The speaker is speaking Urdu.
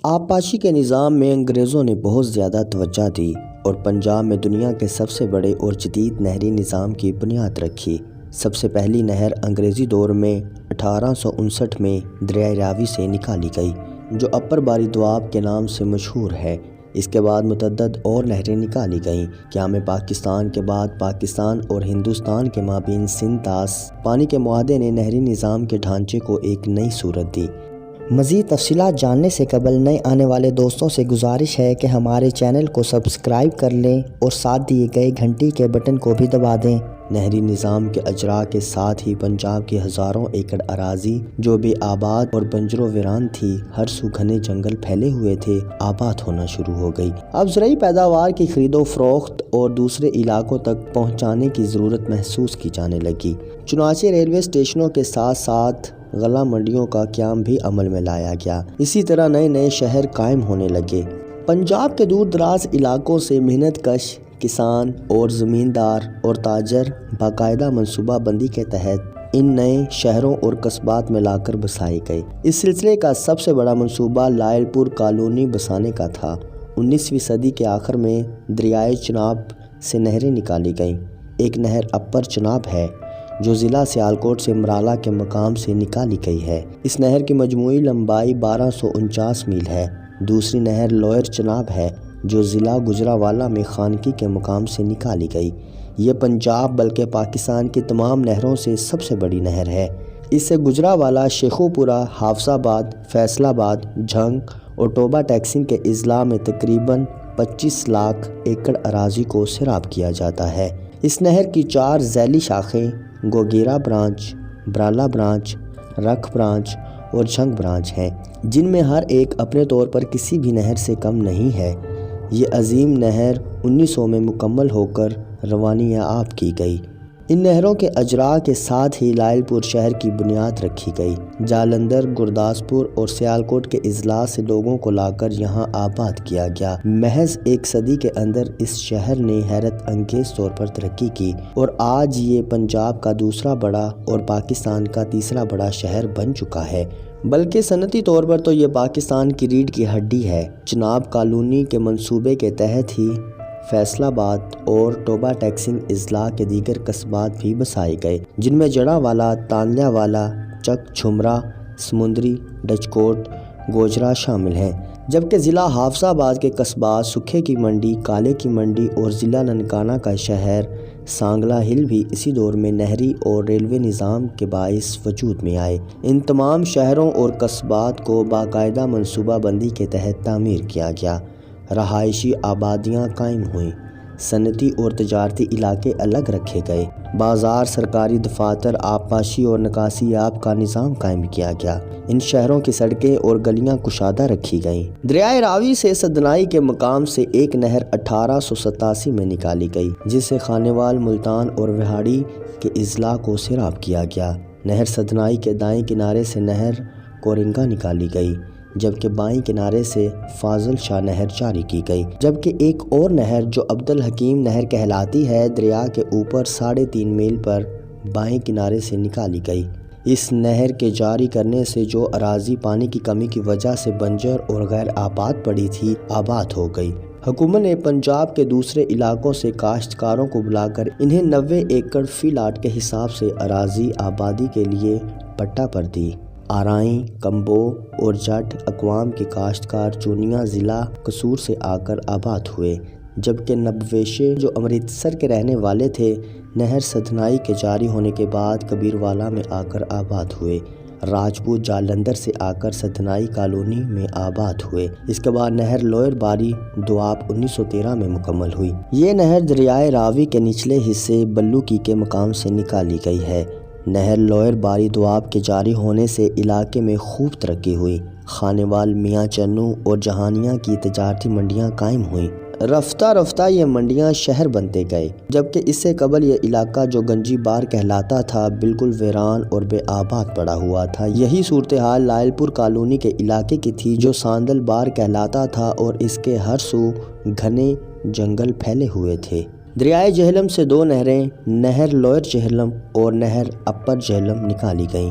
آبپاشی کے نظام میں انگریزوں نے بہت زیاددہ توجہ دی اور پنجاب میں دنیا کے سب سے بڑے اور جدید نہری نظام کی بنیاد رکھی۔ سب سے پہلی نہر انگریزی دور میں 1859 میں دریائے راوی سے نکالی گئی، جو اپر باری دواب کے نام سے مشہور ہے۔ اس کے بعد متعدد اور نہریں نکالی گئیں۔ قیام پاکستان کے بعد پاکستان اور ہندوستان کے مابین سندھ طاس پانی کے معاہدے نے نہری نظام کے ڈھانچے کو ایک نئی صورت دی۔ مزید تفصیلات جاننے سے قبل نئے آنے والے دوستوں سے گزارش ہے کہ ہمارے چینل کو سبسکرائب کر لیں اور ساتھ دیے گئے گھنٹی کے بٹن کو بھی دبا دیں۔ نہری نظام کے اجراء کے ساتھ ہی پنجاب کی ہزاروں ایکڑ اراضی جو بے آباد اور بنجر و ویران تھی، ہر سو گھنے جنگل پھیلے ہوئے تھے، آباد ہونا شروع ہو گئی۔ اب زرعی پیداوار کی خرید و فروخت اور دوسرے علاقوں تک پہنچانے کی ضرورت محسوس کی جانے لگی۔ چنانچہ ریلوے اسٹیشنوں کے ساتھ ساتھ غلہ منڈیوں کا قیام بھی عمل میں لایا گیا۔ اسی طرح نئے نئے شہر قائم ہونے لگے۔ پنجاب کے دور دراز علاقوں سے محنت کش کسان اور زمیندار اور تاجر باقاعدہ منصوبہ بندی کے تحت ان نئے شہروں اور قصبات میں لا کر بسائے گئے۔ اس سلسلے کا سب سے بڑا منصوبہ لائل پور کالونی بسانے کا تھا۔ 19ویں صدی کے آخر میں دریائے چناب سے نہریں نکالی گئیں۔ ایک نہر اپر چناب ہے جو ضلع سیالکوٹ سے مرالہ کے مقام سے نکالی گئی ہے۔ اس نہر کی مجموعی لمبائی 1249 میل ہے۔ دوسری نہر لوئر چناب ہے جو ضلع گجرانوالہ میں خانقی کے مقام سے نکالی گئی۔ یہ پنجاب بلکہ پاکستان کی تمام نہروں سے سب سے بڑی نہر ہے۔ اس سے گجرانوالہ، شیخوپورہ، حافظ آباد، فیصل آباد، جھنگ اور ٹوبہ ٹیکسنگ کے اضلاع میں تقریباً 25 لاکھ ایکڑ اراضی کو سیراب کیا جاتا ہے۔ اس نہر کی 4 ذیلی شاخیں گوگیرا برانچ، برالا برانچ، رکھ برانچ اور جھنگ برانچ ہیں، جن میں ہر ایک اپنے طور پر کسی بھی نہر سے کم نہیں ہے۔ یہ عظیم نہر 1900 میں مکمل ہو کر روانیہ آب کی گئی۔ ان نہروں کے اجراء کے ساتھ ہی لائل پور شہر کی بنیاد رکھی گئی۔ جالندھر، گرداسپور اور سیالکوٹ کے اضلاع سے لوگوں کو لا کر یہاں آباد کیا گیا۔ محض ایک صدی کے اندر اس شہر نے حیرت انگیز طور پر ترقی کی اور آج یہ پنجاب کا دوسرا بڑا اور پاکستان کا تیسرا بڑا شہر بن چکا ہے، بلکہ صنعتی طور پر تو یہ پاکستان کی ریڑھ کی ہڈی ہے۔ چناب کالونی کے منصوبے کے تحت ہی فیصل آباد اور ٹوبہ ٹیکسنگ اضلاع کے دیگر قصبات بھی بسائے گئے، جن میں جڑاوالا، تانلیہ والا، چک چھمرا، سمندری، ڈچکوٹ، گوجرا شامل ہیں، جبکہ ضلع حافظ آباد کے قصبات سکھے کی منڈی، کالے کی منڈی اور ضلع ننکانہ کا شہر سانگلہ ہل بھی اسی دور میں نہری اور ریلوے نظام کے باعث وجود میں آئے۔ ان تمام شہروں اور قصبات کو باقاعدہ منصوبہ بندی کے تحت تعمیر کیا گیا۔ رہائشی آبادیاں قائم ہوئیں، صنعتی اور تجارتی علاقے الگ رکھے گئے، بازار، سرکاری دفاتر، آبپاشی اور نکاسی آب کا نظام قائم کیا گیا۔ ان شہروں کی سڑکیں اور گلیاں کشادہ رکھی گئیں۔ دریائے راوی سے سدنائی کے مقام سے ایک نہر 1887 میں نکالی گئی، جس سے خانیوال، ملتان اور وہاڑی کے اضلاع کو سیراب کیا گیا۔ نہر سدنائی کے دائیں کنارے سے نہر کورنگا نکالی گئی، جبکہ بائیں کنارے سے فاضل شاہ نہر جاری کی گئی، جبکہ ایک اور نہر جو عبدالحکیم نہر کہلاتی ہے دریا کے اوپر 3.5 میل پر بائیں کنارے سے نکالی گئی۔ اس نہر کے جاری کرنے سے جو اراضی پانی کی کمی کی وجہ سے بنجر اور غیر آباد پڑی تھی، آباد ہو گئی۔ حکومت نے پنجاب کے دوسرے علاقوں سے کاشتکاروں کو بلا کر انہیں 90 ایکڑ فی لاٹ کے حساب سے اراضی آبادی کے لیے پٹا پر دی۔ آرائیں، کمبو اور جٹ اقوام کے کاشتکار چونیا ضلع قصور سے آ کر آباد ہوئے، جبکہ نبویشے جو امرتسر کے رہنے والے تھے نہر سدنائی کے جاری ہونے کے بعد کبیروالا میں آ کر آباد ہوئے۔ راجپوت جالندھر سے آ کر سدنائی کالونی میں آباد ہوئے۔ اس کے بعد نہر لوئر باری دواب 1913 میں مکمل ہوئی۔ یہ نہر دریائے راوی کے نچلے حصے بلوکی کے مقام سے نکالی گئی ہے۔ نہر لوئر باری دواب کے جاری ہونے سے علاقے میں خوب ترقی ہوئی۔ خانیوال، میاں چنو اور جہانیاں کی تجارتی منڈیاں قائم ہوئیں۔ رفتہ رفتہ یہ منڈیاں شہر بنتے گئے، جبکہ اس سے قبل یہ علاقہ جو گنجی بار کہلاتا تھا بالکل ویران اور بے آباد پڑا ہوا تھا۔ یہی صورتحال لائل پور کالونی کے علاقے کی تھی جو ساندل بار کہلاتا تھا اور اس کے ہر سو گھنے جنگل پھیلے ہوئے تھے۔ دریائے جہلم سے 2 نہریں، نہر لوئر جہلم اور نہر اپر جہلم نکالی گئیں۔